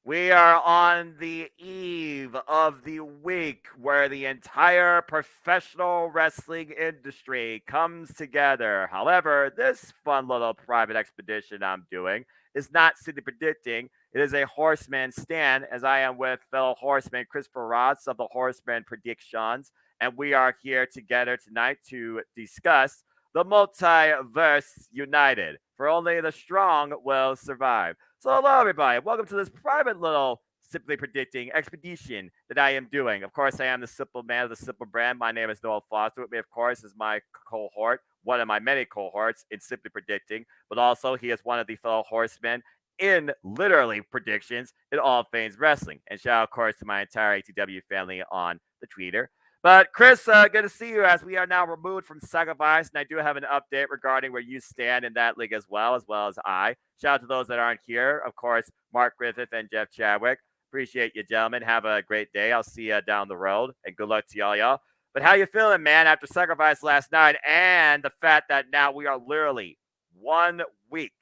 We are on the eve of the week where the entire professional wrestling industry comes together. However, this fun little private expedition I'm doing is not city predicting. It is a horseman stand, as I am with fellow horseman Christopher Rotz of the Horsemen Predictions. And we are here together tonight to discuss the Multiverse United. For only the strong will survive. So, hello, everybody. Welcome to this private little Simply Predicting expedition that I am doing. Of course, I am the simple man of the simple brand. My name is Noel Foster. With me, of course, is my cohort, one of my many cohorts in Simply Predicting, but also he is one of the fellow horsemen in literally predictions in all things wrestling. And shout out, of course, to my entire ATW family on the Twitter. But Chris, good to see you as we are now removed from Sacrifice, and I do have an update regarding where you stand in that league as well as I. Shout out to those that aren't here, of course, Mark Griffith and Jeff Chadwick. Appreciate you, gentlemen. Have a great day. I'll see you down the road, and good luck to y'all. But how you feeling, man, after Sacrifice last night, and the fact that now we are literally 1 week,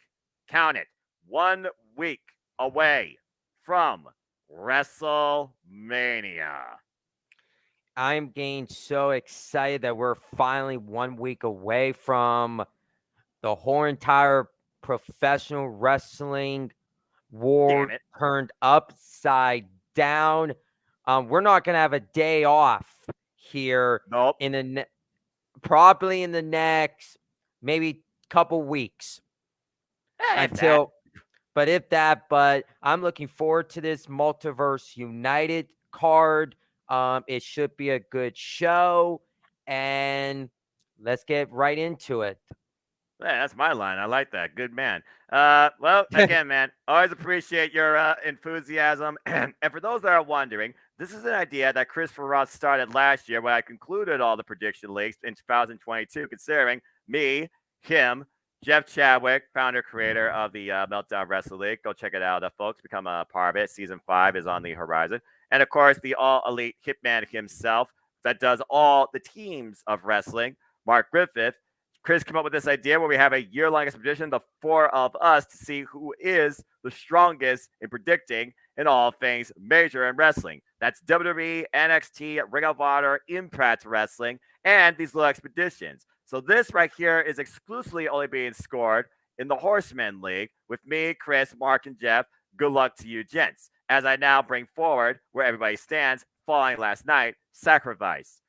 count it, 1 week away from WrestleMania. I'm getting so excited that we're finally 1 week away from the whole entire professional wrestling Damn war it. turned upside down. We're not going to have a day off here Nope. in probably in the next maybe couple weeks If that. until, but I'm looking forward to this Multiverse United card. It should be a good show, and let's get right into it. Yeah, that's my line. I like that. Good man. Well, again, man, always appreciate your enthusiasm. And for those that are wondering, this is an idea that Christopher Rotz started last year when I concluded all the prediction leagues in 2022, considering me, him, Jeff Chadwick, founder, creator of the Meltdown Wrestling League. Go check it out, folks. Become a part of it. Season 5 is on the horizon. And of course, the all elite hitman himself that does all the teams of wrestling, Mark Griffith. Chris came up with this idea where we have a year-long expedition, the four of us, to see who is the strongest in predicting in all things major in wrestling. That's WWE, NXT, Ring of Honor, Impact Wrestling, and these little expeditions. So this right here is exclusively only being scored in the Horsemen League with me, Chris, Mark, and Jeff. Good luck to you, gents. As I now bring forward where everybody stands following last night, Sacrifice.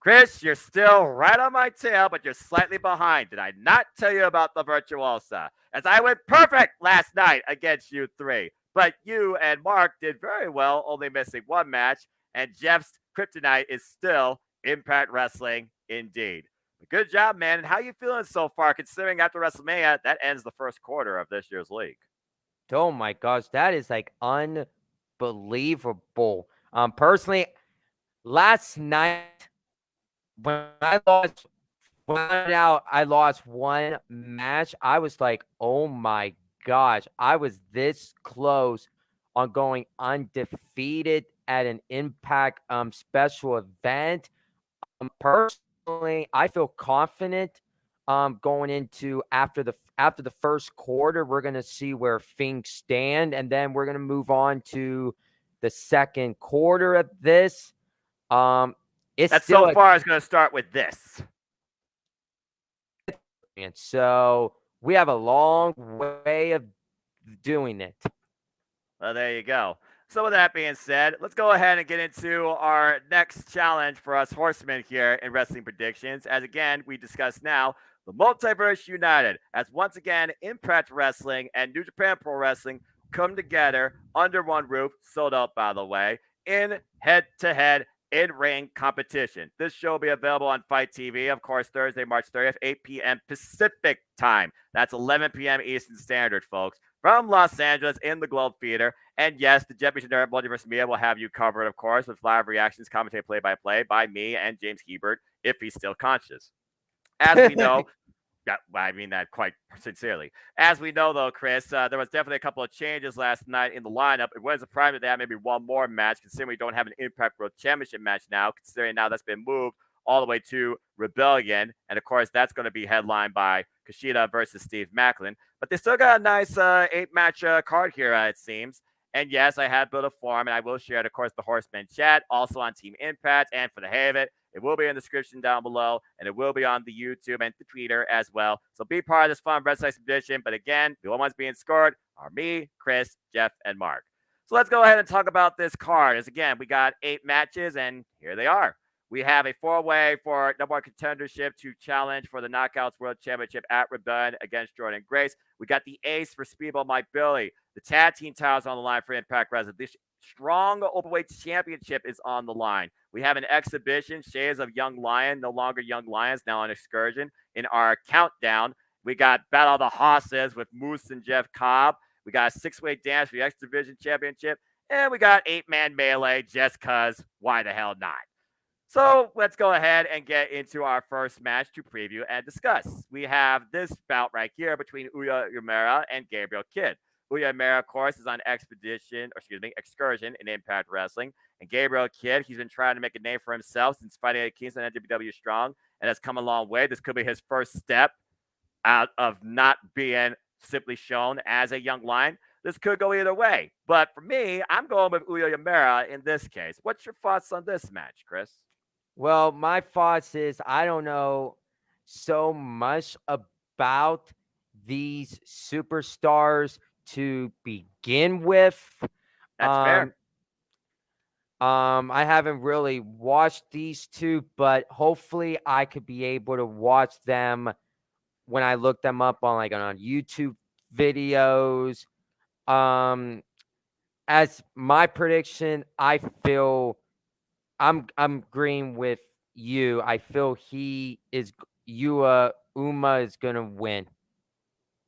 Chris, you're still right on my tail, but you're slightly behind. Did I not tell you about the Virtuosa? As I went perfect last night against you three. But you and Mark did very well, only missing one match. And Jeff's kryptonite is still Impact Wrestling indeed. But good job, man. And how you feeling so far, considering after WrestleMania, that ends the first quarter of this year's league? Oh my gosh, that is like unbelievable. Personally, last night when I lost one match, I was like, oh my gosh, I was this close on going undefeated at an Impact special event. Personally, I feel confident going into after the first quarter. We're gonna see where things stand, and then we're gonna move on to the second quarter of this. It's That still so far is going to start with this. and so we have a long way of doing it. Well, there you go. So, with that being said, let's go ahead and get into our next challenge for us horsemen here in Wrestling Predictions. As again, we discuss now the Multiverse United, as once again, Impact Wrestling and New Japan Pro Wrestling come together under one roof, sold out, by the way, in head to head in ring competition. This show will be available on Fight TV, of course, Thursday, March 30th, 8 p.m. Pacific time. That's 11 p.m. Eastern Standard, folks, from Los Angeles in the Globe Theater. And yes, the Jet Missionary Multiverse Media will have you covered, of course, with live reactions, commentary play-by-play by me and James Hebert, if he's still conscious. As we know, yeah, I mean that quite sincerely. As we know, though, Chris, there was definitely a couple of changes last night in the lineup. It was a prime that they had maybe one more match, considering we don't have an Impact World Championship match now, considering now that's been moved all the way to Rebellion. And, of course, that's going to be headlined by Kushida versus Steve Macklin. But they still got a nice 8-match card here, it seems. And yes, I have built a forum, and I will share it, of course, the Horsemen chat, also on Team Impact, and for the hay of it will be in the description down below, and it will be on the YouTube and the Twitter as well. So be part of this fun wrestling expedition. But again, the only ones being scored are me, Chris, Jeff, and Mark. So let's go ahead and talk about this card. As again, we got 8 matches, and here they are. We have a 4-way for number 1 contendership to challenge for the Knockouts World Championship at Rebellion against Jordan Grace. We got the ace for Speedball Mike Billy. The tag team titles on the line for Impact Wrestling. This strong openweight championship is on the line. We have an exhibition, Shades of Young Lion, no longer Young Lions, now on Excursion. In our countdown, we got Battle of the Hosses with Moose and Jeff Cobb. We got a 6-way dance for the X Division Championship. And we got 8-man melee just because why the hell not? So let's go ahead and get into our first match to preview and discuss. We have this bout right here between Uya Uemura and Gabriel Kidd. Uya Uemura, of course, is on Excursion in Impact Wrestling. And Gabriel Kidd, he's been trying to make a name for himself since fighting at Kingston NJPW Strong, and has come a long way. This could be his first step out of not being simply shown as a young lion. This could go either way. But for me, I'm going with Uya Uemura in this case. What's your thoughts on this match, Chris? Well, my thoughts is I don't know so much about these superstars to begin with. That's fair. I haven't really watched these two, but hopefully I could be able to watch them when I look them up on YouTube videos. As my prediction, I feel I'm agreeing with you. I feel Uma is gonna win.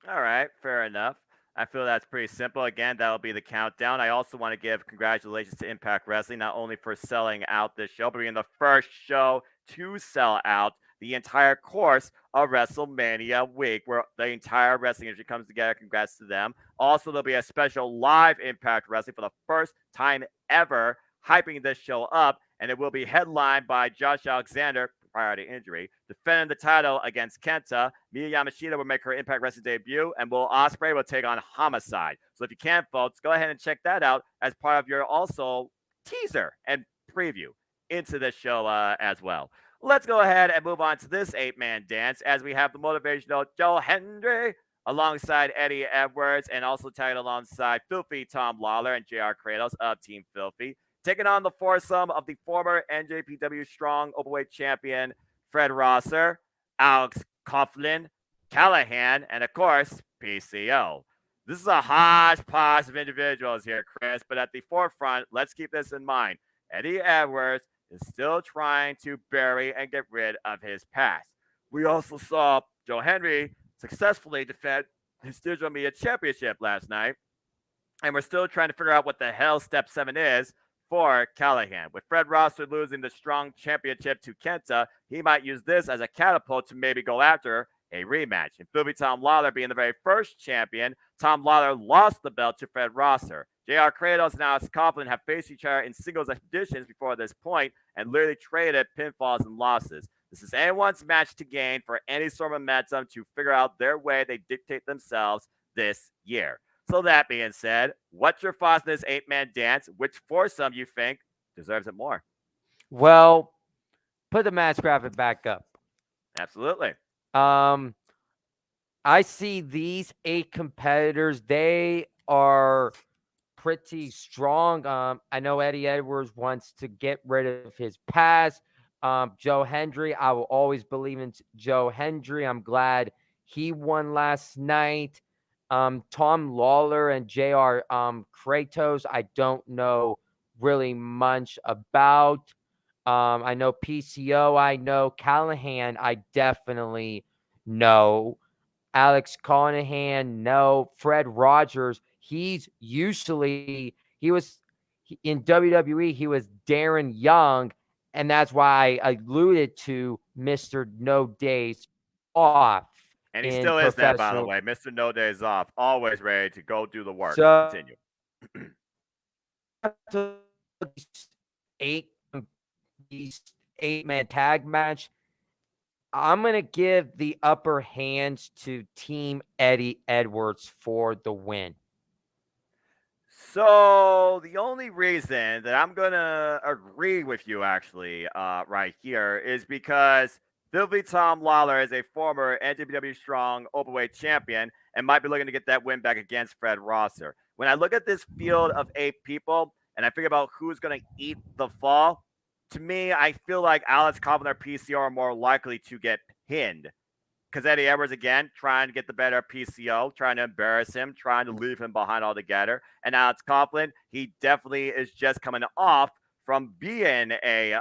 All right, fair enough. I feel that's pretty simple. Again, that'll be the countdown. I also want to give congratulations to Impact Wrestling, not only for selling out this show, but being the first show to sell out the entire course of WrestleMania week, where the entire wrestling industry comes together. Congrats to them. Also, there'll be a special live Impact Wrestling for the first time ever, hyping this show up, and it will be headlined by Josh Alexander, prior to injury, defending the title against Kenta. Miyu Yamashita will make her Impact Wrestling debut, and Will Ospreay will take on Homicide. So if you can, folks, go ahead and check that out as part of your also teaser and preview into this show as well. Let's go ahead and move on to this 8-man dance as we have the motivational Joe Hendry alongside Eddie Edwards and also tagged alongside Filthy Tom Lawler and JR Kratos of Team Filthy, taking on the foursome of the former NJPW Strong Openweight Champion Fred Rosser, Alex Coughlin, Callahan, and of course, PCO. This is a hodgepodge of individuals here, Chris, but at the forefront, let's keep this in mind. Eddie Edwards is still trying to bury and get rid of his past. We also saw Joe Hendry successfully defend his Digital Media Championship last night, and we're still trying to figure out what the hell Step 7 is for Callahan. With Fred Rosser losing the Strong Championship to Kenta, he might use this as a catapult to maybe go after a rematch. And Philby Tom Lawler being the very first champion, Tom Lawler lost the belt to Fred Rosser. JR Kratos and Alex Coughlin have faced each other in singles editions before this point and literally traded pinfalls and losses. This is anyone's match to gain for any sort of momentum to figure out their way they dictate themselves this year. So that being said, what's your thoughts on this 8-man dance? Which foursome you think deserves it more? Well, put the match graphic back up. Absolutely. I see these 8 competitors. They are pretty strong. I know Eddie Edwards wants to get rid of his past. Joe Hendry, I will always believe in Joe Hendry. I'm glad he won last night. Tom Lawler and JR Kratos, I don't know really much about. I know PCO, I know Callahan, I definitely know. Alex Conahan, no. Fred Rogers, he was in WWE, he was Darren Young, and that's why I alluded to Mr. No Days Off. And he still is that, by the way. Mr. No Days Off, always ready to go do the work. So, continue. These 8-man tag match, I'm going to give the upper hands to Team Eddie Edwards for the win. So the only reason that I'm gonna agree with you actually, right here, is because Filthy Tom Lawler is a former NJPW Strong Openweight champion and might be looking to get that win back against Fred Rosser. When I look at this field of 8 people and I think about who's gonna eat the fall, to me, I feel like Alex Cobb and PCO are more likely to get pinned because Eddie Edwards again trying to get the better PCO, trying to embarrass him, trying to leave him behind altogether. And Alex Coughlin, he definitely is just coming off from being a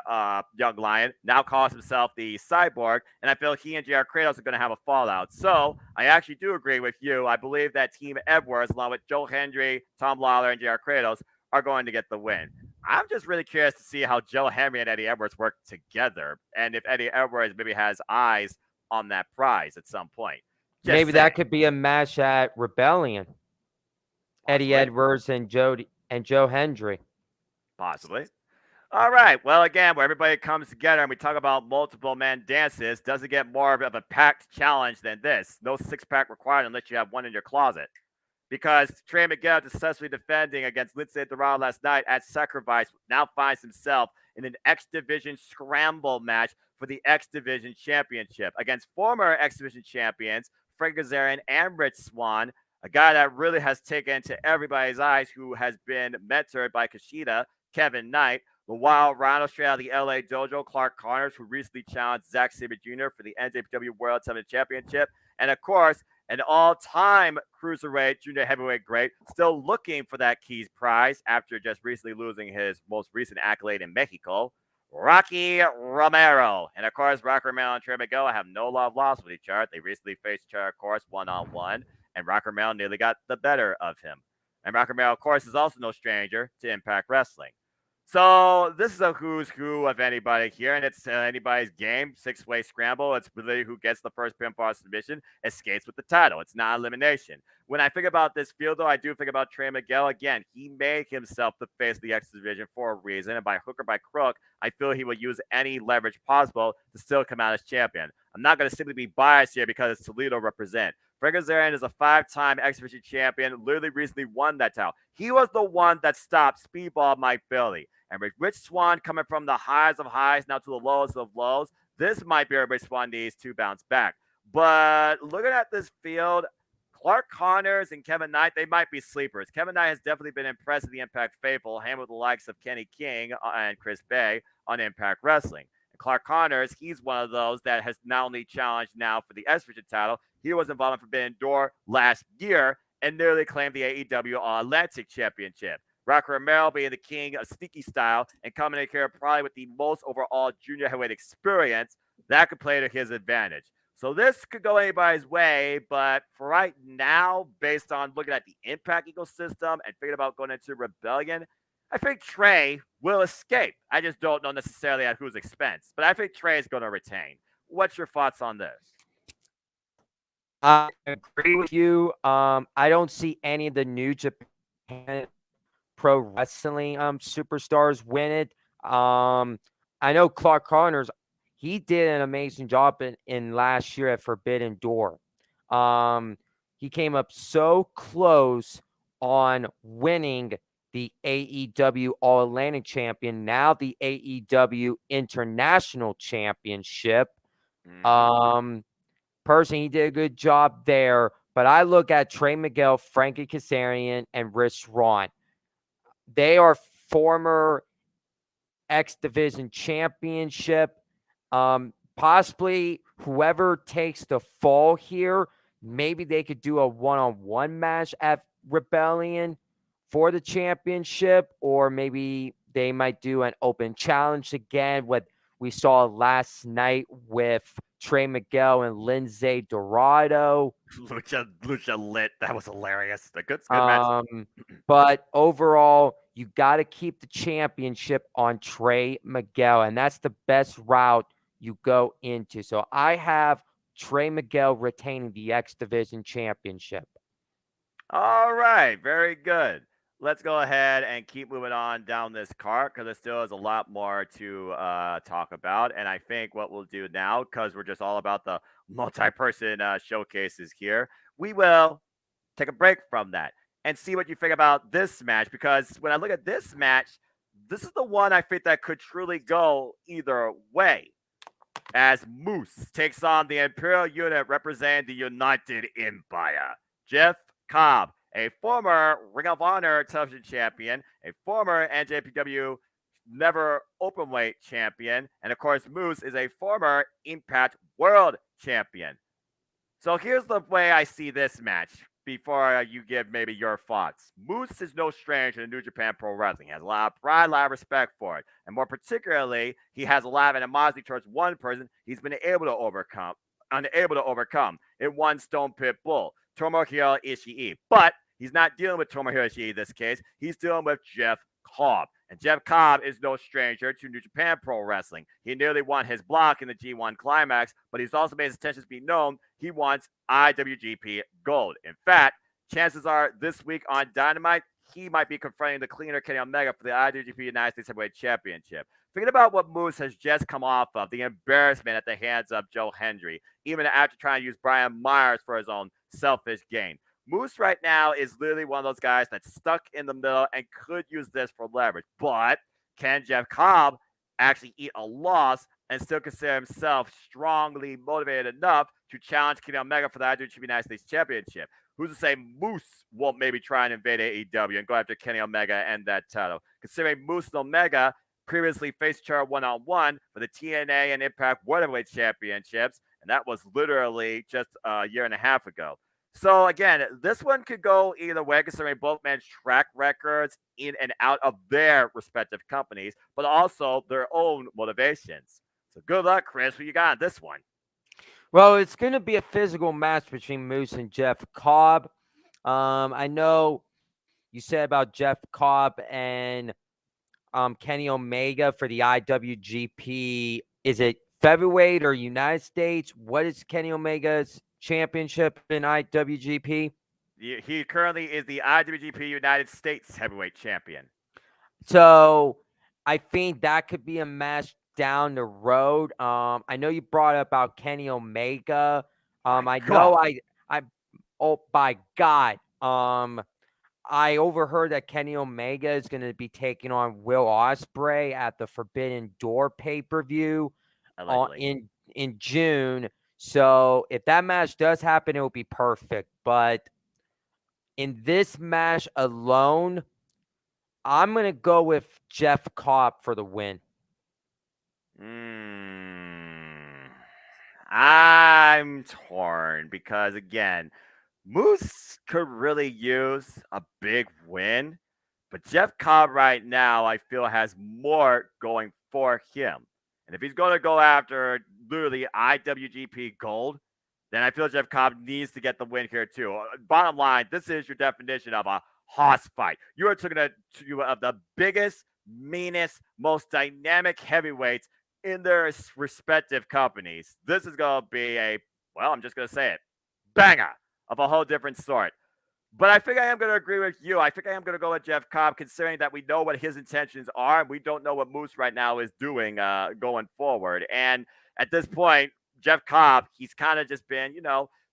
young lion, now calls himself the cyborg, and I feel he and JR Kratos are going to have a fallout. So I actually do agree with you. I believe that Team Edwards, along with Joe Hendry, Tom Lawler, and JR Kratos, are going to get the win. I'm just really curious to see how Joe Henry and Eddie Edwards work together, and if Eddie Edwards maybe has eyes on that prize at some point. Just Maybe saying. that could be a match at Rebellion. Eddie Possibly. Edwards and Joe Hendry. Possibly. All right. Well, again, where everybody comes together and we talk about multiple man dances, doesn't get more of a packed challenge than this. No 6-pack required unless you have one in your closet. Because Trey Miguel, successfully defending against Lindsay Dorado last night at Sacrifice, now finds himself in an X Division scramble match for the X Division Championship against former X Division champions Frank Kazarian and Rich Swann, a guy that really has taken to everybody's eyes, who has been mentored by Kushida, Kevin Knight, the Wild Rhino straight out of the LA Dojo, Clark Connors, who recently challenged Zack Sabre Jr. for the NJPW World Heavyweight Championship, and of course, an all-time cruiserweight junior heavyweight great, still looking for that Keys prize after just recently losing his most recent accolade in Mexico, Rocky Romero. And of course, Rocky Romero and Trey Miguel have no love lost with each other. They recently faced each other, of course, one-on-one, and Rocky Romero nearly got the better of him. And Rocky Romero, of course, is also no stranger to Impact Wrestling. So this is a who's who of anybody here, and it's anybody's game. 6-way scramble. It's really who gets the first pinfall submission escapes with the title. It's not elimination. When I think about this field, though, I do think about Trey Miguel. Again, he made himself the face of the X Division for a reason, and by hook or by crook, I feel he will use any leverage possible to still come out as champion. I'm not going to simply be biased here because it's Toledo represent. Frank Kazarian is a 5-time X Division champion, literally recently won that title. He was the one that stopped Speedball Mike Bailey. And with Rich Swann coming from the highs of highs now to the lowest of lows, this might be where Rich Swann needs to bounce back. But looking at this field, Clark Connors and Kevin Knight, they might be sleepers. Kevin Knight has definitely been impressed with the Impact faithful, him with the likes of Kenny King and Chris Bay on Impact Wrestling. And Clark Connors, he's one of those that has not only challenged now for the X Division title, he was involved in Forbidden Door last year and nearly claimed the AEW All-Atlantic Championship. Rocky Romero being the king of sneaky style and coming in here probably with the most overall junior heavyweight experience, that could play to his advantage. So this could go anybody's way, but for right now, based on looking at the Impact ecosystem and thinking about going into Rebellion, I think Trey will escape. I just don't know necessarily at whose expense, but I think Trey is going to retain. What's your thoughts on this? I agree with you. I don't see any of the New Japan Pro Wrestling superstars win it. I know Clark Connors, he did an amazing job in last year at Forbidden Door. He came up so close on winning the AEW All Atlantic Champion, now the AEW International Championship. Personally, he did a good job there. But I look at Trey Miguel, Frankie Kazarian, and Rich Swann. They are former X Division Championship. Possibly whoever takes the fall here, maybe they could do a one-on-one match at Rebellion for the championship, or maybe they might do an open challenge again, what we saw last night with Trey Miguel and Lindsay Dorado. Lucha lit. That was hilarious. A good match. But overall, you got to keep the championship on Trey Miguel, and that's the best route you go into. So I have Trey Miguel retaining the X Division Championship. All right, very good. Let's go ahead and keep moving on down this cart because there still is a lot more to talk about. And I think what we'll do now, because we're just all about the multi-person showcases here, we will take a break from that. and see what you think about this match. Because when I look at this match, this is the one I think that could truly go either way. As Moose takes on the Imperial unit representing the United Empire. Jeff Cobb, a former Ring of Honor television champion, a former NJPW never openweight champion, and of course, Moose is a former Impact World champion. So here's the way I see this match before you give maybe your thoughts. Moose is no stranger to New Japan Pro Wrestling. He has a lot of pride, a lot of respect for it. And more particularly, he has a lot of animosity towards one person he's been unable to overcome in one Stone Pit Bull, Tomohiro Ishii. But he's not dealing with Tomohiro Ishii in this case. He's dealing with Jeff Cobb. And Jeff Cobb is no stranger to New Japan Pro Wrestling. He nearly won his block in the G1 Climax, but he's also made his intentions be known. He wants IWGP Gold. In fact, chances are this week on Dynamite, he might be confronting the cleaner Kenny Omega for the IWGP United States Heavyweight Championship. Thinking about what Moose has just come off of, the embarrassment at the hands of Joe Hendry, even after trying to use Brian Myers for his own selfish gain. Moose right now is literally one of those guys that's stuck in the middle and could use this for leverage. But can Jeff Cobb actually eat a loss and still consider himself strongly motivated enough to challenge Kenny Omega for the IWGP United States Championship? Who's to say Moose won't maybe try and invade AEW and go after Kenny Omega and that title? Considering Moose and Omega previously faced each other one-on-one for the TNA and Impact World Heavyweight Championships, and that was literally just a year and a half ago. So again, this one could go either way, considering both men's track records in and out of their respective companies, but also their own motivations. So good luck, Chris. Who you got on this one? Well, it's going to be a physical match between Moose and Jeff Cobb. I know you said about Jeff Cobb and Kenny Omega for the IWGP. Is it featherweight or United States? What is Kenny Omega's championship in IWGP? He currently is the IWGP United States Heavyweight Champion. So I think that could be a match down the road. I know you brought up about Kenny Omega. Oh by God. I overheard that Kenny Omega is going to be taking on Will Ospreay at the Forbidden Door pay-per-view in June. So if that match does happen, it will be perfect. But in this match alone, I'm going to go with Jeff Cobb for the win. I'm torn because, again, Moose could really use a big win, but Jeff Cobb right now, I feel, has more going for him. And if he's going to go after literally IWGP Gold, then I feel Jeff Cobb needs to get the win here too. Bottom line, this is your definition of a hoss fight. You are talking two of the biggest, meanest, most dynamic heavyweights in their respective companies. This is going to be I'm just going to say it, banger of a whole different sort. But I think I am going to agree with you. I think I am going to go with Jeff Cobb, considering that we know what his intentions are, and we don't know what Moose right now is doing going forward. And at this point, Jeff Cobb, he's kind of just been,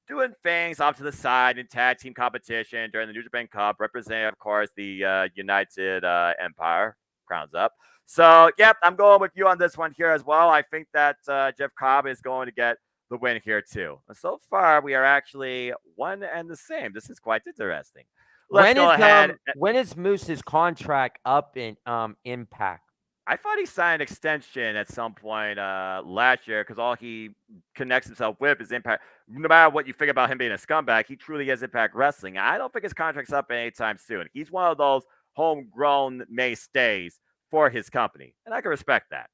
doing things off to the side in tag team competition during the New Japan Cup, representing, of course, the United Empire. Crowns up. So, yep, I'm going with you on this one here as well. I think that Jeff Cobb is going to get the win here too. So far, we are actually one and the same. This is quite interesting. Let's go ahead. When is Moose's contract up in Impact? I thought he signed an extension at some point last year because all he connects himself with is Impact. No matter what you think about him being a scumbag, he truly is Impact Wrestling. I don't think his contract's up anytime soon. He's one of those homegrown mainstays for his company, and I can respect that.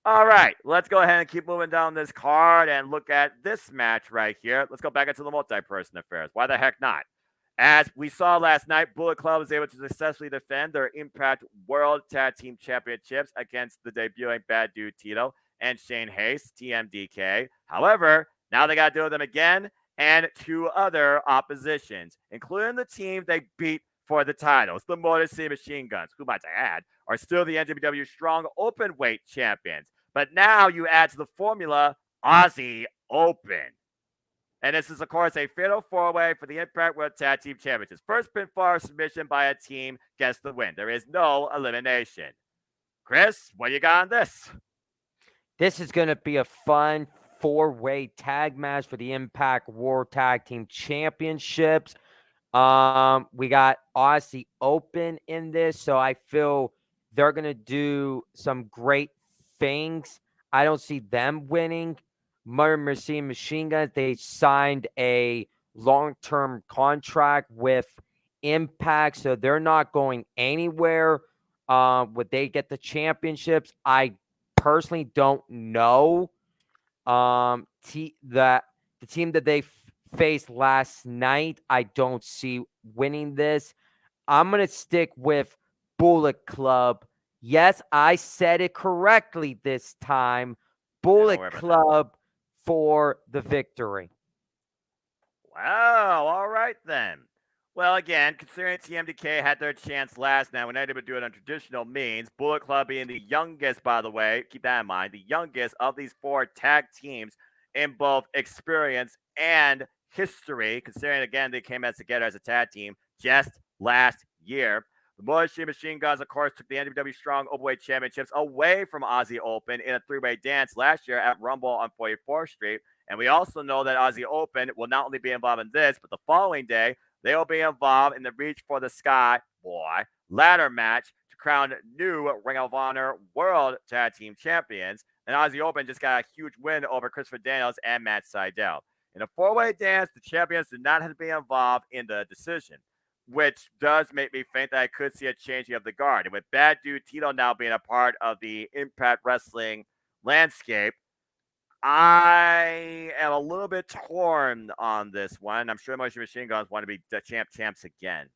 All right, let's go ahead and keep moving down this card and look at this match right here. Let's go back into the multi-person affairs. Why the heck not? As we saw last night, Bullet Club was able to successfully defend their Impact World Tag Team Championships against the debuting Bad Dude Tito and Shane Hayes, TMDK. However, now they got to deal with them again and two other oppositions, including the team they beat for the titles. The Motor City Machine Guns, who might I add, are still the NJPW Strong Openweight champions. But now you add to the formula Aussie Open. And this is, of course, a fatal four-way for the Impact World Tag Team Championships. First pinfall submission by a team gets the win. There is no elimination. Chris, what you got on this? This is going to be a fun four-way tag match for the Impact World Tag Team Championships. We got Aussie Open in this, so I feel they're going to do some great things. I don't see them winning. Machine Guns, they signed a long-term contract with Impact, so they're not going anywhere. Would they get the championships? I personally don't know. The team that they faced last night, I don't see winning this. I'm gonna stick with Bullet Club. Yes, I said it correctly this time. Bullet Club for the victory. Wow, all right then. Well, again, considering TMDK had their chance last night, we're not able to do it on traditional means. Bullet Club being the youngest, by the way, keep that in mind, the youngest of these four tag teams in both experience and history, considering, again, they came together as a tag team just last year. The Multiverse Machine Guns, of course, took the NWW Strong Openweight Championships away from Aussie Open in a three-way dance last year at Rumble on 44th Street. And we also know that Aussie Open will not only be involved in this, but the following day, they will be involved in the Reach for the Sky ladder match to crown new Ring of Honor World Tag Team Champions. And Aussie Open just got a huge win over Christopher Daniels and Matt Sydal. In a four-way dance, the champions did not have to be involved in the decision, which does make me think that I could see a changing of the guard. And with Bad Dude Tito now being a part of the Impact Wrestling landscape, I am a little bit torn on this one. I'm sure most Machine Guns want to be the champs again.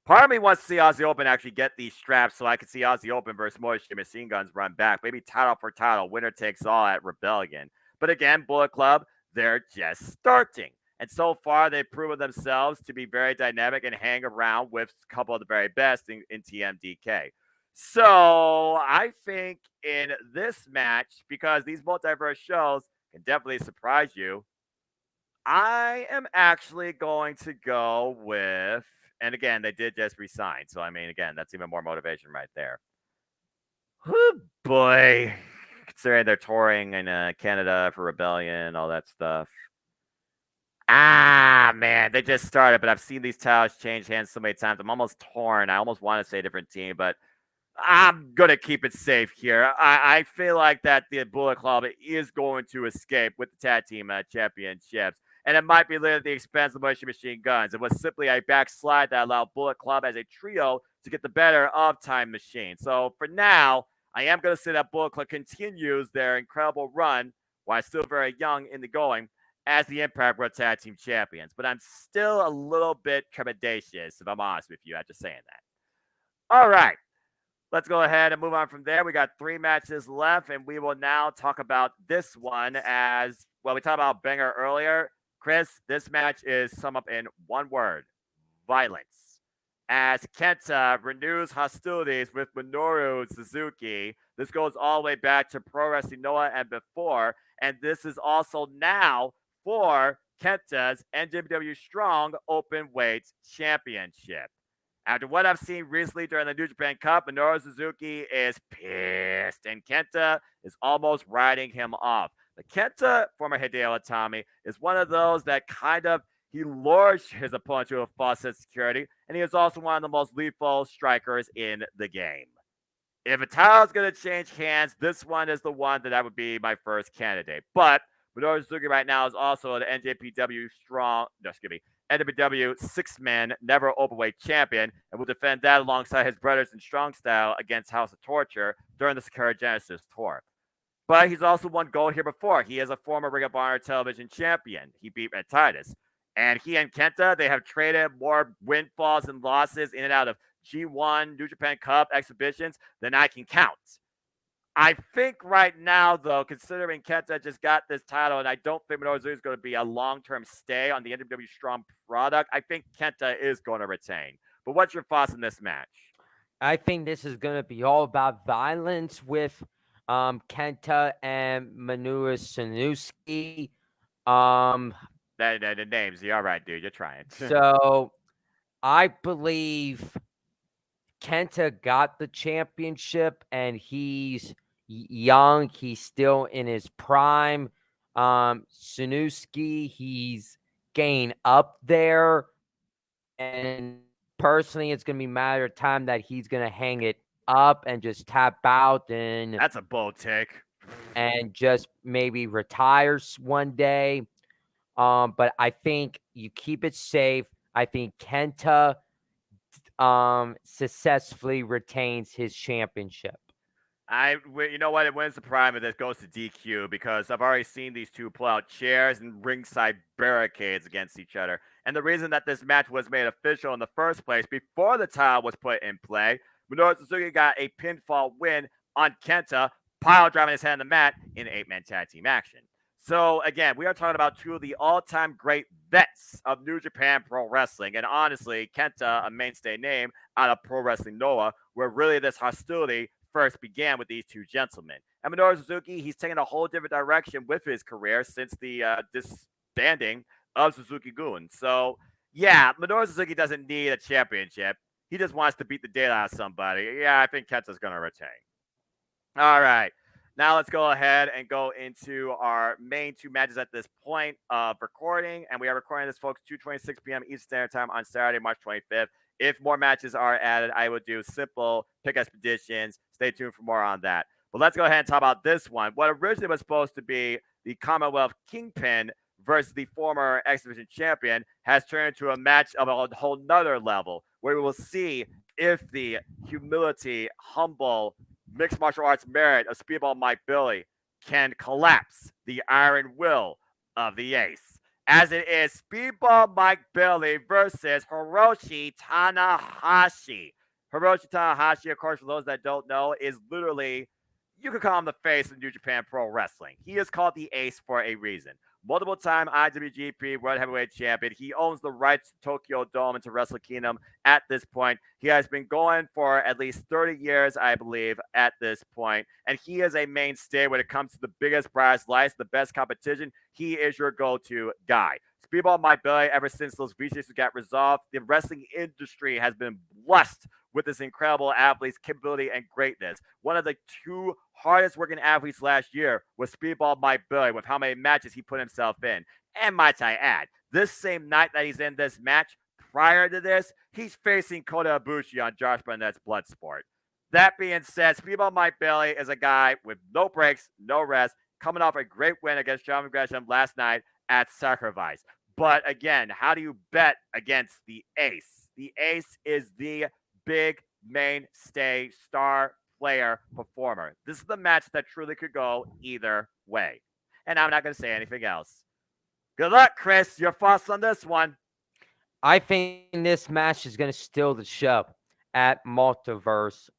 Part of me wants to see Aussie Open actually get these straps so I can see Aussie Open versus Moisture Machine Guns run back. Maybe title for title, winner takes all at Rebellion. But again, Bullet Club, they're just starting. And so far, they've proven themselves to be very dynamic and hang around with a couple of the very best in TMDK. So I think in this match, because these multiverse shows can definitely surprise you, I am actually going to go with, and again, they did just resign. So, I mean, again, that's even more motivation right there. Oh, boy. Considering they're touring in Canada for Rebellion, all that stuff. Man, they just started, but I've seen these towels change hands so many times. I'm almost torn. I almost want to say a different team, but I'm going to keep it safe here. I feel like that the Bullet Club is going to escape with the tag team championships, and it might be at the expense of Motion Machine Guns. It was simply a backslide that allowed Bullet Club as a trio to get the better of Time Machine. So for now, I am going to say that Bullet Club continues their incredible run while still very young in the going as the Impact World Tag Team Champions. But I'm still a little bit trepidatious, if I'm honest with you, after saying that. All right. Let's go ahead and move on from there. We got 3 matches left, and we will now talk about this one as well. We talked about Banger earlier. Chris, this match is summed up in one word: violence. As Kenta renews hostilities with Minoru Suzuki. This goes all the way back to Pro Wrestling Noah and before, and this is also now for Kenta's NWW Strong Openweight Championship. After what I've seen recently during the New Japan Cup, Minoru Suzuki is pissed, and Kenta is almost riding him off. But Kenta, former Hideo Itami, is one of those that kind of he lures his opponent to a false sense of security, and he is also one of the most lethal strikers in the game. If a title is going to change hands, this one is the one that would be my first candidate. But Minoru Suzuki right now is also the NWW 6-man never openweight champion and will defend that alongside his brothers in Strong Style against House of Torture during the Sakura Genesis tour. But he's also won gold here before. He is a former Ring of Honor television champion. He beat Red Titus. And he and Kenta, they have traded more windfalls and losses in and out of G1, New Japan Cup exhibitions than I can count. I think right now, though, considering Kenta just got this title, and I don't think Minoru Suzuki is going to be a long-term stay on the NWW Strong product, I think Kenta is going to retain. But what's your thoughts on this match? I think this is going to be all about violence with Kenta and Minoru Suzuki. The names. You're all right, dude. You're trying. So I believe Kenta got the championship, and he's young. He's still in his prime. Sanuski, he's getting up there, and personally, it's gonna be a matter of time that he's gonna hang it up and just tap out That's a bold take. and just maybe retires one day. But I think you keep it safe. I think Kenta successfully retains his championship. You know what? It wins the prime, and this goes to DQ because I've already seen these two pull out chairs and ringside barricades against each other. And the reason that this match was made official in the first place, before the title was put in play, Minoru Suzuki got a pinfall win on Kenta, pile driving his head on the mat in 8-man tag team action. So again, we are talking about two of the all-time great vets of New Japan Pro Wrestling, and honestly, Kenta, a mainstay name out of Pro Wrestling Noah, where really this hostility first began with these two gentlemen. And Minoru Suzuki, he's taken a whole different direction with his career since the disbanding of Suzuki-gun. So, yeah, Minoru Suzuki doesn't need a championship. He just wants to beat the daylight out of somebody. Yeah, I think Kenta's going to retain. All right. Now let's go ahead and go into our main two matches at this point of recording. And we are recording this, folks, 2:26 p.m. Eastern Standard Time on Saturday, March 25th. If more matches are added, I will do simple pick expeditions. Stay tuned for more on that. But let's go ahead and talk about this one. What originally was supposed to be the Commonwealth Kingpin versus the former X Division champion has turned into a match of a whole nother level, where we will see if the humility, humble, mixed martial arts merit of Speedball Mike Billy can collapse the iron will of the ace. As it is Speedball Mike Billy versus Hiroshi Tanahashi. Hiroshi Tanahashi, of course, for those that don't know, is literally, you could call him the face of New Japan Pro Wrestling. He is called the Ace for a reason. Multiple-time IWGP World Heavyweight Champion. He owns the rights to Tokyo Dome and to Wrestle Kingdom at this point. He has been going for at least 30 years, I believe, at this point. And he is a mainstay when it comes to the biggest, brightest lights, the best competition. He is your go-to guy. Speedball Mike Billy, ever since those V-Shapes got resolved, the wrestling industry has been blessed with this incredible athlete's capability and greatness. One of the two hardest working athletes last year was Speedball Mike Billy, with how many matches he put himself in. And might I add, this same night that he's in this match, prior to this, he's facing Kota Ibushi on Josh Barnett's Bloodsport. That being said, Speedball Mike Billy is a guy with no breaks, no rest, coming off a great win against John Gresham last night at Sacrifice. But again, how do you bet against the ace? The ace is the big mainstay star player performer. This is the match that truly could go either way. And I'm not going to say anything else. Good luck, Chris. Your thoughts on this one? I think this match is going to steal the show at Multiverse.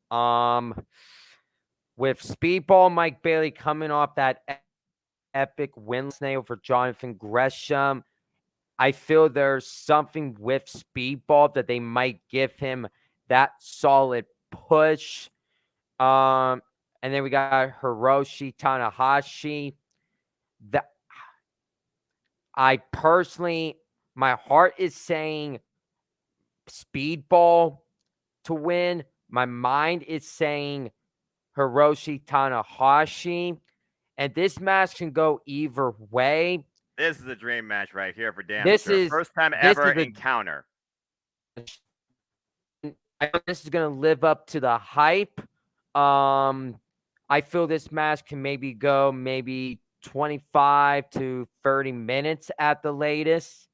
With Speedball Mike Bailey coming off that epic win last night over Jonathan Gresham, I feel there's something with Speedball that they might give him that solid push. And then we got Hiroshi Tanahashi. That I personally, my heart is saying Speedball to win. My mind is saying Hiroshi Tanahashi. And this match can go either way. This is a dream match right here for damn This sure. is First time ever encounter. I know this is going to live up to the hype. I feel this match can maybe go 25 to 30 minutes at the latest.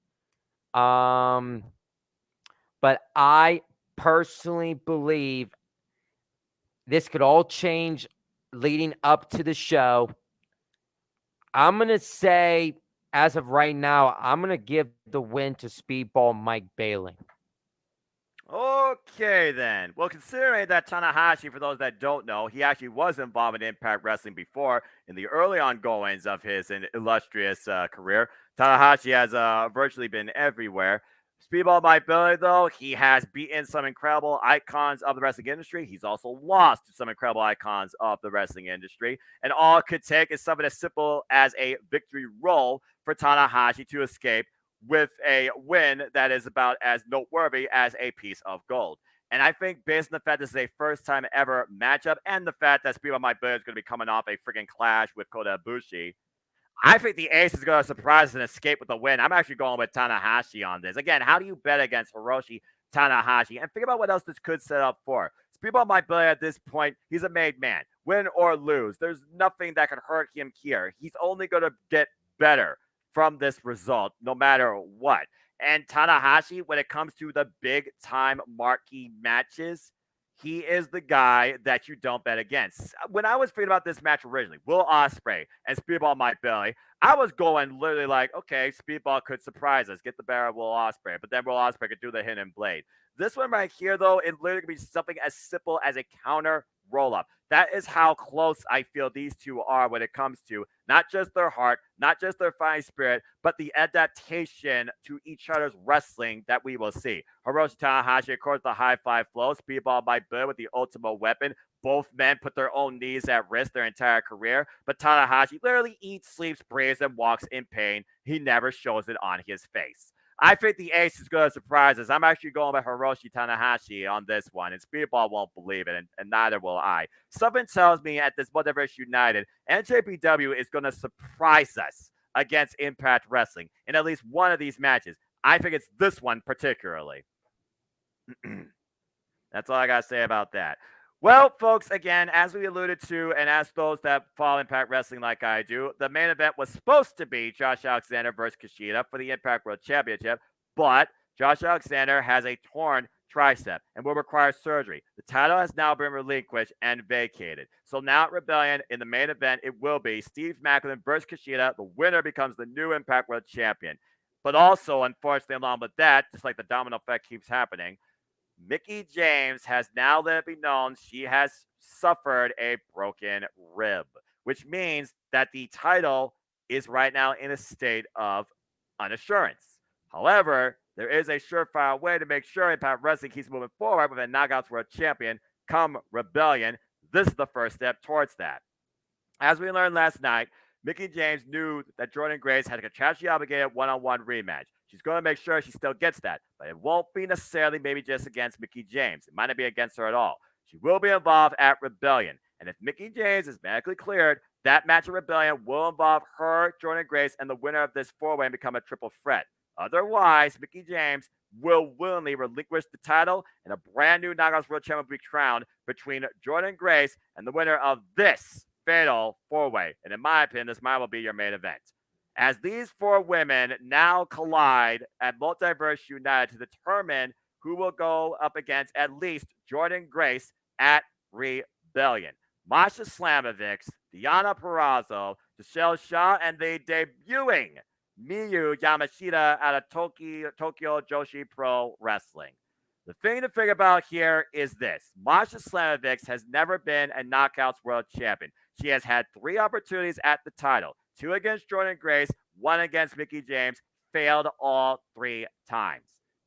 But I personally believe this could all change leading up to the show. I'm going to say, as of right now, I'm going to give the win to Speedball Mike Bailey. Okay, then. Well, considering that Tanahashi, for those that don't know, he actually was involved in Impact Wrestling before in the early ongoings of his illustrious career. Tanahashi has virtually been everywhere. Speedball Mike Billy, though, he has beaten some incredible icons of the wrestling industry. He's also lost to some incredible icons of the wrestling industry. And all it could take is something as simple as a victory roll for Tanahashi to escape with a win that is about as noteworthy as a piece of gold. And I think based on the fact this is a first time ever matchup and the fact that Speedball My Bird is going to be coming off a freaking clash with Kota Ibushi, I think the Ace is going to surprise and escape with the win. I'm actually going with Tanahashi on this. Again, how do you bet against Hiroshi Tanahashi? And think about what else this could set up for. Speedball My Billy at this point, he's a made man. Win or lose, there's nothing that can hurt him here. He's only going to get better from this result, no matter what. And Tanahashi, when it comes to the big time marquee matches, he is the guy that you don't bet against. When I was thinking about this match originally, Will Ospreay and Speedball My Billy, I was going literally like, okay, Speedball could surprise us, get the better of Will Ospreay, but then Will Ospreay could do the hidden blade. This one right here, though, it literally could be something as simple as a counter roll up. That is how close I feel these two are when it comes to not just their heart, not just their fighting spirit, but the adaptation to each other's wrestling that we will see. Hiroshi Tanahashi, of course, the high five flow, Speedball My Billy with the ultimate weapon. Both men put their own knees at risk their entire career, but Tanahashi literally eats, sleeps, breathes, and walks in pain. He never shows it on his face. I think the Ace is going to surprise us. I'm actually going with Hiroshi Tanahashi on this one, and Speedball won't believe it, and neither will I. Something tells me at this Multiverse United, NJPW is going to surprise us against Impact Wrestling in at least one of these matches. I think it's this one particularly. That's all I got to say about that. Well, folks, again, as we alluded to, and as those that follow Impact Wrestling like I do, the main event was supposed to be Josh Alexander versus Kushida for the Impact World Championship, but Josh Alexander has a torn tricep and will require surgery. The title has now been relinquished and vacated. So now at Rebellion, in the main event, it will be Steve Maclin versus Kushida. The winner becomes the new Impact World Champion. But also, unfortunately, along with that, just like the domino effect keeps happening, Mickie James has now let it be known she has suffered a broken rib, which means that the title is right now in a state of unassurance. However, there is a surefire way to make sure Impact Wrestling keeps moving forward with a Knockouts World Champion come Rebellion. This is the first step towards that. As we learned last night, Mickie James knew that Jordynne Grace had a contractually obligated one-on-one rematch. She's going to make sure she still gets that, but it won't be necessarily maybe just against Mickie James. It might not be against her at all. She will be involved at Rebellion, and if Mickie James is medically cleared, that match at Rebellion will involve her, Jordynne Grace, and the winner of this four-way and become a triple threat. Otherwise, Mickie James will willingly relinquish the title, and a brand new Knockouts World Champion will be crowned between Jordynne Grace and the winner of this fatal four-way. And in my opinion, this might well be your main event. As these four women now collide at Multiverse United to determine who will go up against at least Jordynne Grace at Rebellion. Masha Slamovich, Deonna Purrazzo, Michelle Shaw, and the debuting Miyu Yamashita out of Tokyo Joshi Pro Wrestling. The thing to figure about here is this. Masha Slamovich has never been a Knockouts World Champion. She has had 3 opportunities at the title. 2 against Jordynne Grace, 1 against Mickie James, failed all 3 times.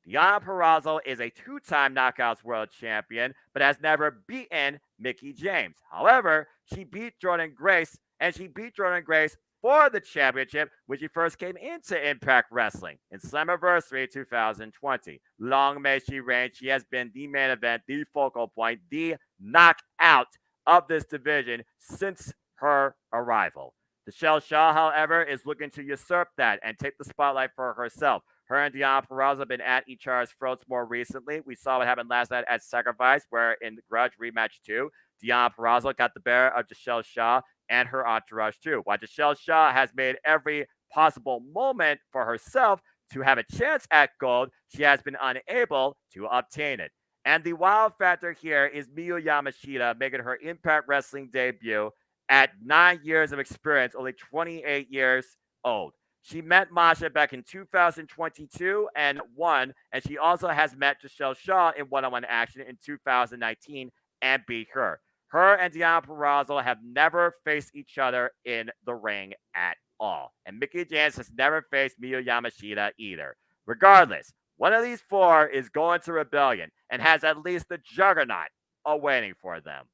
Deonna Purrazzo is a 2-time Knockouts World Champion, but has never beaten Mickie James. However, she beat Jordynne Grace, and she beat Jordynne Grace for the championship when she first came into Impact Wrestling in Slammiversary 2020. Long may she reign. She has been the main event, the focal point, the knockout of this division since her arrival. Michelle Shaw, however, is looking to usurp that and take the spotlight for herself. Her and Deonna Purrazzo have been at each other's throats more recently. We saw what happened last night at Sacrifice, where in the Grudge Rematch 2, Deonna Purrazzo got the better of Michelle Shaw and her entourage too. While Michelle Shaw has made every possible moment for herself to have a chance at gold, she has been unable to obtain it. And the wild factor here is Miyu Yamashita making her Impact Wrestling debut at 9 years of experience, only 28 years old. She met Masha back in 2022 and won, and she also has met Michelle Shaw in one-on-one action in 2019 and beat her. Her and Deonna Purrazzo have never faced each other in the ring at all. And Mickie James has never faced Miyu Yamashita either. Regardless, one of these 4 is going to Rebellion and has at least the juggernaut awaiting for them.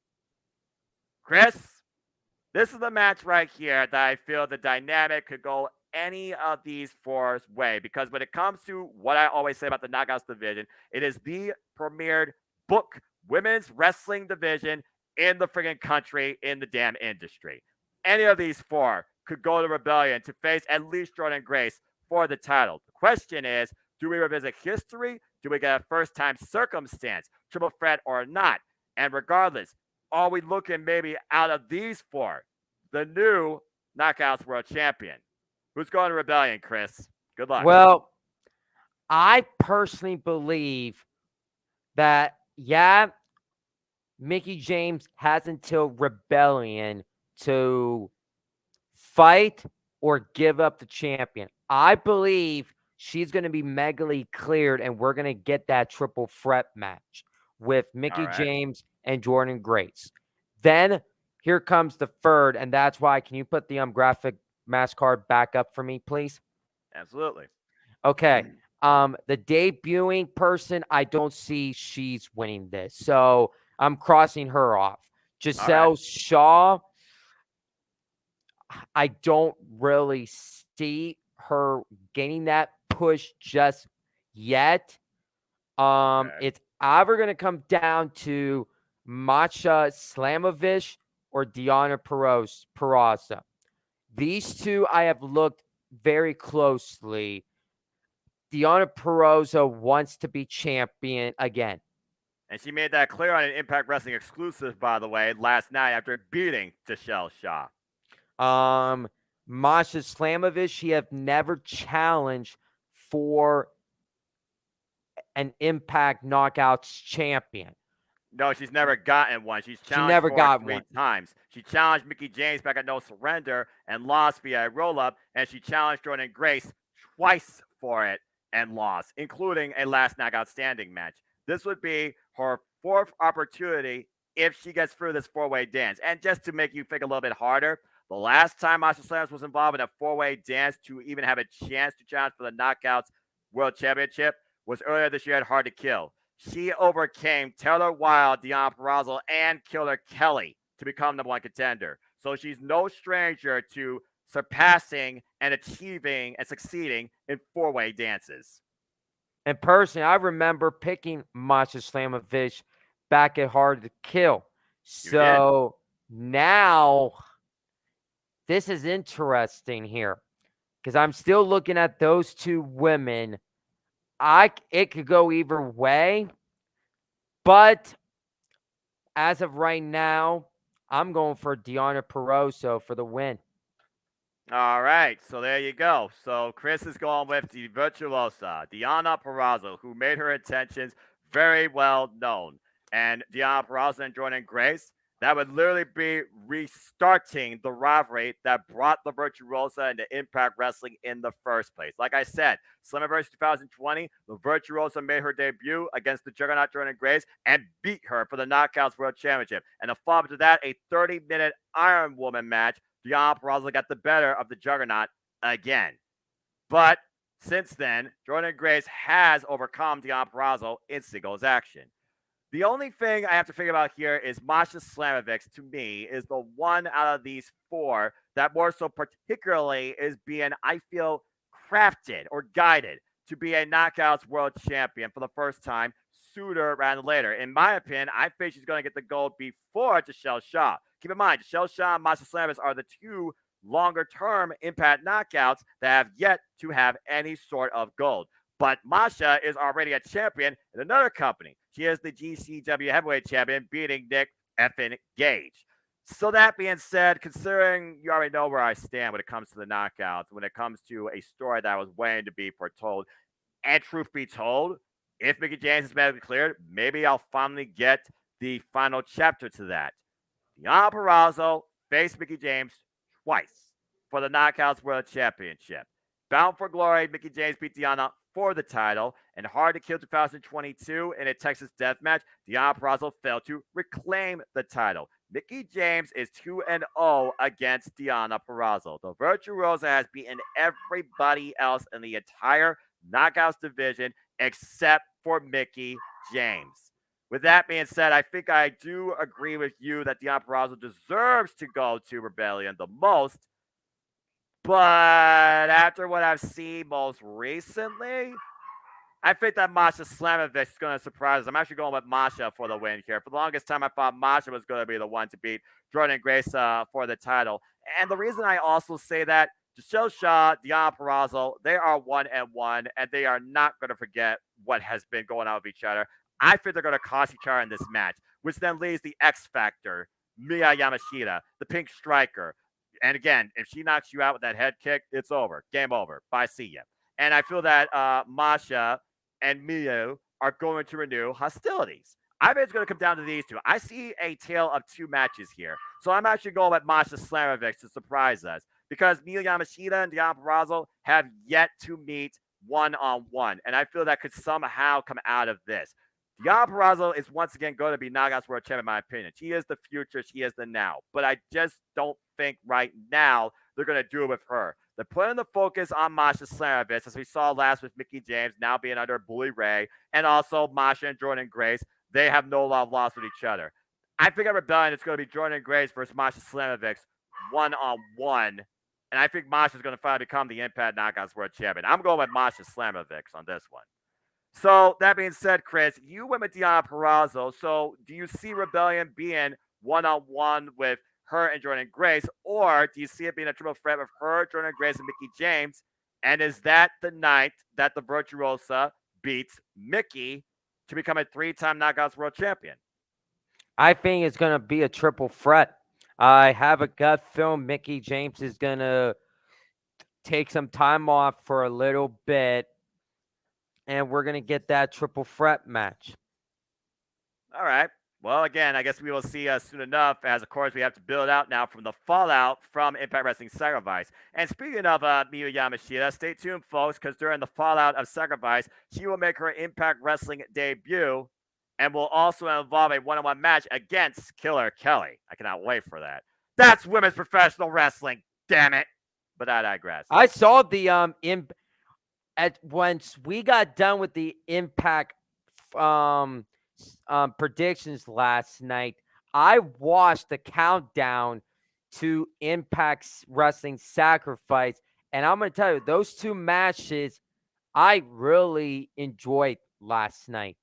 Chris, this is the match right here that I feel the dynamic could go any of these four's way, because when it comes to what I always say about the Knockouts division, it is the premiered book women's wrestling division in the friggin' country, in the damn industry. Any of these four could go to Rebellion to face at least Jordan Grace for the title. The question is, do we revisit history? Do we get a first time circumstance, triple threat or not? And regardless, are we looking maybe out of these four, the new Knockouts World Champion? Who's going to Rebellion, Chris? Good luck. Well, I personally believe that, yeah, Mickie James has until Rebellion to fight or give up the champion. I believe she's going to be megally cleared, and we're going to get that triple threat match with Mickie James and Jordan Grace. Then here comes the third, and that's why. Can you put the graphic match card back up for me, please? Absolutely. Okay. The debuting person, I don't see she's winning this, so I'm crossing her off. Giselle Shaw, I don't really see her gaining that push just yet. It's either going to come down to Masha Slamovich or Deonna Purrazzo. These two I have looked very closely. Deonna Purrazzo wants to be champion again. And she made that clear on an Impact Wrestling exclusive, by the way, last night after beating Giselle Shaw. Masha Slamovich, she have never challenged for an Impact Knockouts champion. No, she's never gotten one. She's challenged three times. She challenged Mickie James back at No Surrender and lost via a roll-up, and she challenged Jordan Grace twice for it and lost, including a last knockout standing match. This would be her fourth opportunity if she gets through this four-way dance. And just to make you think a little bit harder, the last time Masha Slamovich was involved in a four-way dance to even have a chance to challenge for the Knockouts World Championship was earlier this year at Hard to Kill. She overcame Taylor Wilde, Deonna Purrazzo, and Killer Kelly to become number one contender. So she's no stranger to surpassing and achieving and succeeding in four-way dances. And personally, I remember picking Masha Slamovich back at Hard to Kill. So now this is interesting here because I'm still looking at those two women. It could go either way, but as of right now, I'm going for Deonna Purrazzo for the win. All right, so there you go. So Chris is going with the virtuosa, Deonna Purrazzo, who made her intentions very well known. And Deonna Purrazzo and Jordan Grace, that would literally be restarting the rivalry that brought the Virtuosa into Impact Wrestling in the first place. Like I said, Slammiversary 2020, the Virtuosa made her debut against the Juggernaut Jordan Grace and beat her for the Knockouts World Championship. And a follow-up to that, a 30-minute Iron Woman match, Deonna Purrazzo got the better of the Juggernaut again. But since then, Jordan Grace has overcome Deonna Purrazzo in singles action. The only thing I have to figure about here is Masha Slamovich, to me, is the one out of these four that more so particularly is being, I feel, crafted or guided to be a Knockouts World Champion for the first time sooner rather than later. In my opinion, I think she's going to get the gold before Giselle Shaw. Keep in mind, Giselle Shaw and Masha Slamovich are the two longer-term Impact Knockouts that have yet to have any sort of gold. But Masha is already a champion in another company. She is the GCW Heavyweight Champion, beating Nick effing Gage. So that being said, considering you already know where I stand when it comes to the knockouts, when it comes to a story that was waiting to be foretold, and truth be told, if Mickie James is medically cleared, maybe I'll finally get the final chapter to that. Deonna Purrazzo faced Mickie James twice for the Knockouts World Championship. Bound for Glory, Mickie James beat Deonna for the title, and Hard to Kill 2022 in a Texas death match, Deonna Purrazzo failed to reclaim the title. Mickie James is 2-0 against Deonna Purrazzo. The Virtuosa has beaten everybody else in the entire Knockouts division except for Mickie James. With that being said, I think I do agree with you that Deonna Purrazzo deserves to go to Rebellion the most. But after what I've seen most recently, I think that Masha Slamovich is going to surprise us. I'm actually going with Masha for the win here. For the longest time, I thought Masha was going to be the one to beat Jordan Grace for the title. And the reason I also say that, Giselle Shaw, Deanna Purrazzo, they are 1-1, and they are not going to forget what has been going on with each other. I think they're going to cost each other in this match, which then leaves the X Factor, Miya Yamashita, the Pink Striker. And again, if she knocks you out with that head kick, it's over. Game over. Bye, see ya. And I feel that Masha and Miyu are going to renew hostilities. I bet it's going to come down to these two. I see a tale of two matches here. So I'm actually going with Masha Slamovich to surprise us because Miyu Yamashita and Deanna Purrazzo have yet to meet one-on-one. And I feel that could somehow come out of this. Deanna Purrazzo is once again going to be Knockouts World Champion, in my opinion. She is the future. She is the now. But I just don't think right now they're going to do it with her. They're putting the focus on Masha Slamovich, as we saw last with Mickie James, now being under Bully Ray, and also Masha and Jordan Grace. They have no love lost with each other. I think at Rebellion, it's going to be Jordan Grace versus Masha Slamovich one-on-one. And I think Masha's going to finally become the Impact Knockouts World Champion. I'm going with Masha Slamovich on this one. So that being said, Chris, you went with Deanna Purrazzo. So do you see Rebellion being one-on-one with her and Jordan Grace, or do you see it being a triple threat with her, Jordan Grace, and Mickie James? And is that the night that the Virtuosa beats Mickie to become a 3-time Knockouts World Champion? I think it's going to be a triple threat. I have a gut feeling Mickie James is going to take some time off for a little bit, and we're going to get that triple threat match. All right. Well, again, I guess we will see soon enough, as of course we have to build out now from the fallout from Impact Wrestling Sacrifice. And speaking of Miyu Yamashita, stay tuned, folks, because during the fallout of Sacrifice, she will make her Impact Wrestling debut and will also involve a one-on-one match against Killer Kelly. I cannot wait for that. That's women's professional wrestling, damn it. But I digress. I saw the once we got done with the Impact predictions last night, I watched the countdown to Impact's Wrestling Sacrifice, and I'm going to tell you, those two matches I really enjoyed last night.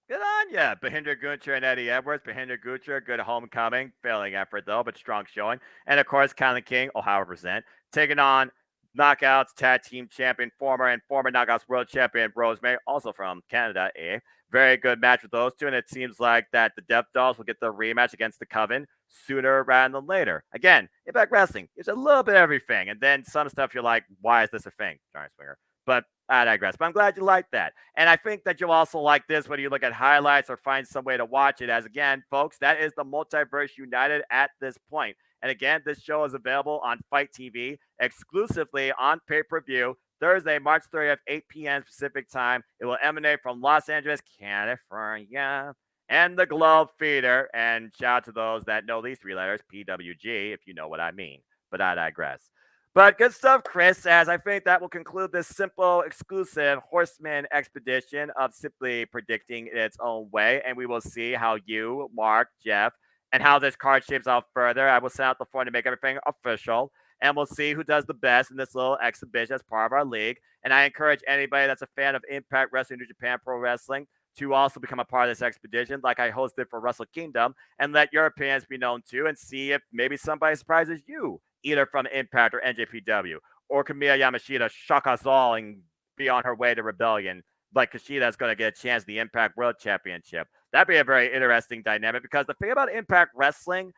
Good on ya. Bahinder Guncher and Eddie Edwards. Bahinder Guncher, good homecoming. Failing effort, though, but strong showing. And, of course, Kylan King, Ohio present, taking on Knockouts Tag Team Champion, former Knockouts World Champion Rosemary, also from Canada, eh? Very good match with those two, and it seems like that the Death Dolls will get the rematch against the Coven sooner rather than later. Again, Impact Wrestling is a little bit of everything, and then some stuff you're like, why is this a thing, Giant Swinger? But I digress. But I'm glad you like that. And I think that you'll also like this when you look at highlights or find some way to watch it. As again, folks, that is the Multiverse United at this point. And again, this show is available on Fight TV exclusively on pay-per-view Thursday, March 30th, 8 p.m. Pacific time. It will emanate from Los Angeles, California, and the Globe Feeder. And shout out to those that know these three letters, PWG, if you know what I mean. But I digress. But good stuff, Chris, as I think that will conclude this simple, exclusive Horseman expedition of simply predicting in its own way. And we will see how you, Mark, Jeff, and how this card shapes out further. I will send out the form to make everything official. And we'll see who does the best in this little exhibition as part of our league. And I encourage anybody that's a fan of Impact Wrestling, New Japan Pro Wrestling, to also become a part of this expedition like I hosted for Wrestle Kingdom, and let your opinions be known too, and see if maybe somebody surprises you, either from Impact or NJPW, or Kamiya Yamashita shock us all and be on her way to Rebellion, like Kushida is going to get a chance at the Impact World Championship. That'd be a very interesting dynamic, because the thing about Impact Wrestling,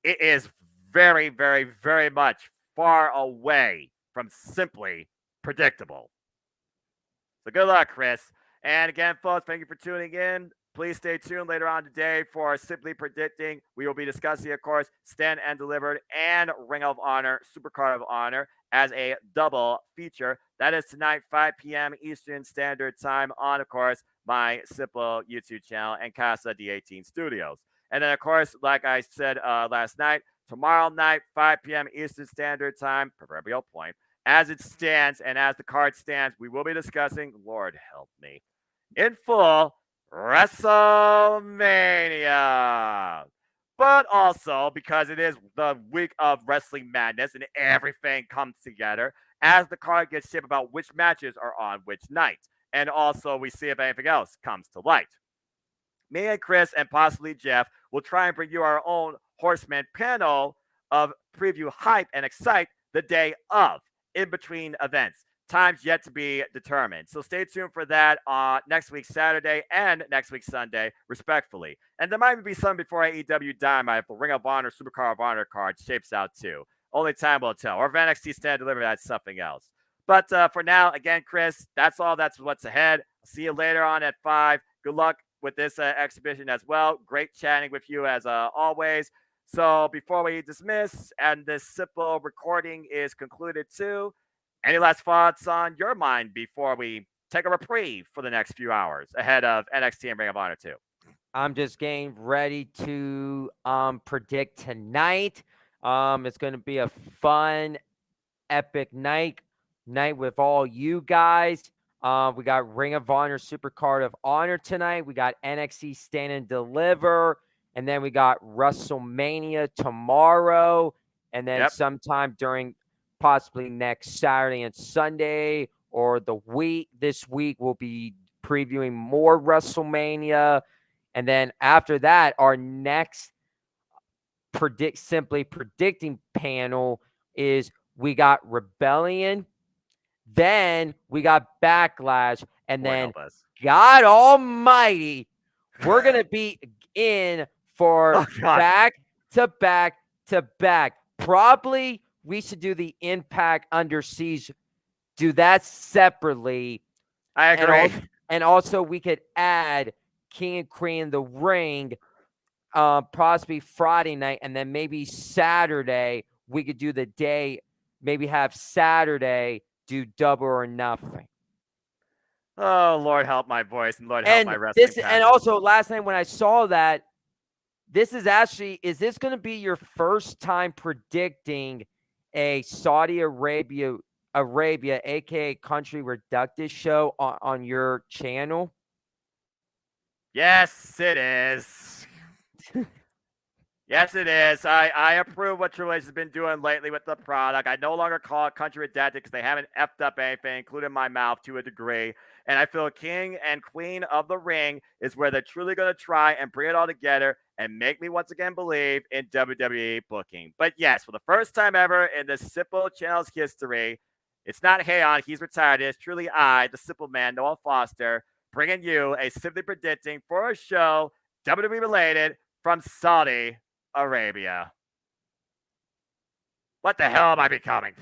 it is very, very, very much far away from simply predictable. So good luck, Chris. And again, folks, thank you for tuning in. Please stay tuned later on today for Simply Predicting. We will be discussing, of course, Stand and Delivered and Ring of Honor, Supercard of Honor as a double feature. That is tonight, 5 p.m. Eastern Standard Time on, of course, my Simple YouTube channel and Casa D18 Studios. And then, of course, like I said last night, tomorrow night, 5 p.m. Eastern Standard Time, proverbial point, as it stands and as the card stands, we will be discussing, Lord help me, in full, WrestleMania. but also because it is the week of Wrestling Madness and everything comes together as the card gets shipped about which matches are on which night. And also, we see if anything else comes to light. Me and Chris and possibly Jeff will try and bring you our own Horseman panel of preview hype and excite the day of, in between events. Times yet to be determined. So stay tuned for that next week Saturday and next week Sunday, respectfully. And there might be some before AEW Dynamite if the Ring of Honor Supercard of Honor card shapes out too. Only time will tell. Or if NXT Stand Deliver, that's something else. But for now, again, Chris, that's all. That's what's ahead. See you later on at 5. Good luck with this exhibition as well. Great chatting with you as always. So before we dismiss and this simple recording is concluded too, any last thoughts on your mind before we take a reprieve for the next few hours ahead of NXT and Ring of Honor 2? I'm just getting ready to predict tonight. It's going to be a fun, epic night with all you guys. We got Ring of Honor Supercard of Honor tonight. We got NXT Stand and Deliver. And then we got WrestleMania tomorrow. And then sometime during possibly next Saturday and Sunday or this week, we'll be previewing more WrestleMania. And then after that, our next simply predicting panel is we got Rebellion, then we got Backlash, and then God Almighty, we're gonna be in for back to back to back. Probably we should do the Impact Under Siege, do that separately. I agree. And also we could add King and Queen in the Ring, possibly Friday night, and then maybe Saturday we could do the day. Maybe have Saturday do Double or Nothing. Oh, Lord help my voice and Lord help my wrestling. And also, last night when I saw that, is this going to be your first time predicting a Saudi Arabia, aka Country Reductive show on your channel? Yes, it is. Yes, it is. I approve what Triple H has been doing lately with the product. I no longer call it Country Redacted because they haven't effed up anything, including my mouth, to a degree. And I feel King and Queen of the Ring is where they're truly going to try and bring it all together and make me once again believe in WWE booking. But yes, for the first time ever in the Simple Channel's history, it's not Heian, he's retired. It's truly I, the Simple Man, Noah Foster, bringing you a Simply Predicting for a show, WWE related, from Saudi Arabia. What the hell am I becoming?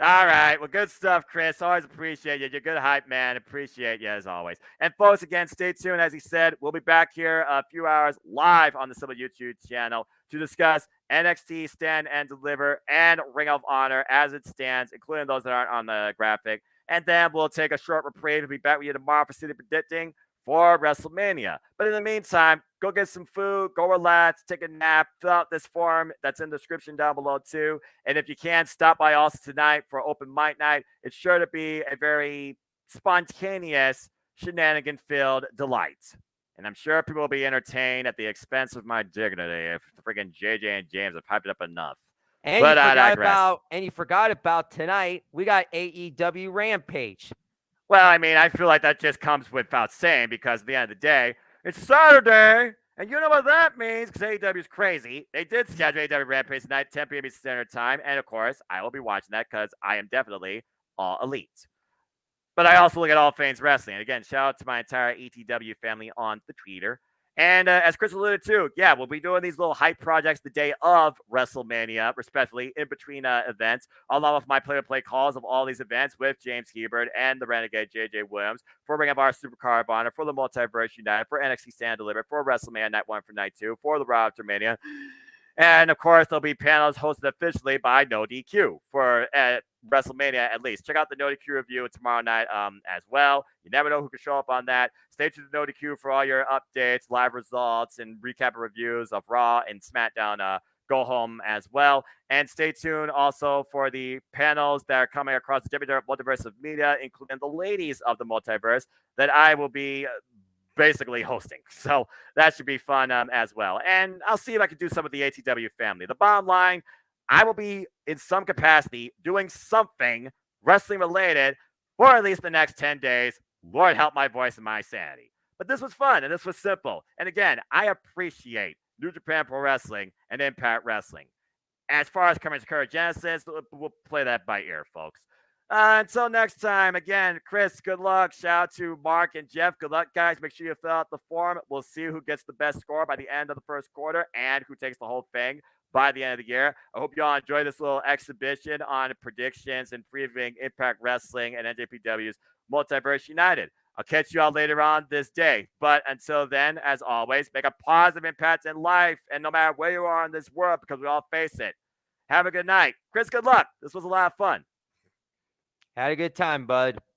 All right. Well, good stuff, Chris. Always appreciate you. You're a good hype man. Appreciate you as always. And folks, again, stay tuned. As he said, we'll be back here a few hours live on the Simple YouTube channel to discuss NXT Stand and Deliver and Ring of Honor as it stands, including those that aren't on the graphic. And then we'll take a short reprieve. We'll be back with you tomorrow for City Predicting for WrestleMania. But in the meantime, go get some food, go relax, take a nap, fill out this form that's in the description down below too. And if you can, stop by also tonight for open mic night. It's sure to be a very spontaneous, shenanigan-filled delight. And I'm sure people will be entertained at the expense of my dignity if freaking JJ and James have hyped it up enough. And you forgot about tonight, we got AEW Rampage. Well, I mean, I feel like that just comes without saying because at the end of the day, it's Saturday, and you know what that means because AEW is crazy. They did schedule AEW Rampage tonight, 10 p.m. Eastern Standard Time, and of course, I will be watching that because I am definitely all elite. But I also look at All Things Wrestling. And again, shout out to my entire ETW family on the Twitter. And as Chris alluded to, yeah, we'll be doing these little hype projects the day of WrestleMania, respectively, in between events, along with my play-to-play calls of all these events with James Hebert and the Renegade JJ Williams for Ring of Honor Supercard of Honor, for the Multiverse United, for NXT Stand Delivered, for WrestleMania Night 1 for Night 2, for the Raw After Mania. And of course, there'll be panels hosted officially by No DQ for WrestleMania at least. Check out the No DQ review tomorrow night as well. You never know who can show up on that. Stay tuned to No DQ for all your updates, live results, and recap reviews of Raw and SmackDown Go Home as well. And stay tuned also for the panels that are coming across the Multiverse of Media, including the ladies of the Multiverse, that I will be basically hosting. So that should be fun as well. And I'll see if I can do some of the ATW family. The bottom line, I will be in some capacity doing something wrestling related for at least the next 10 days. Lord help my voice and my sanity. But this was fun and this was simple. And again, I appreciate New Japan Pro Wrestling and Impact Wrestling. As far as current Genesis, we'll play that by ear, folks. Until next time, again, Chris, good luck. Shout out to Mark and Jeff. Good luck, guys. Make sure you fill out the form. We'll see who gets the best score by the end of the first quarter and who takes the whole thing by the end of the year. I hope you all enjoy this little exhibition on predictions and previewing Impact Wrestling and NJPW's Multiverse United. I'll catch you all later on this day. But until then, as always, make a positive impact in life and no matter where you are in this world, because we all face it. Have a good night. Chris, good luck. This was a lot of fun. Had a good time, bud.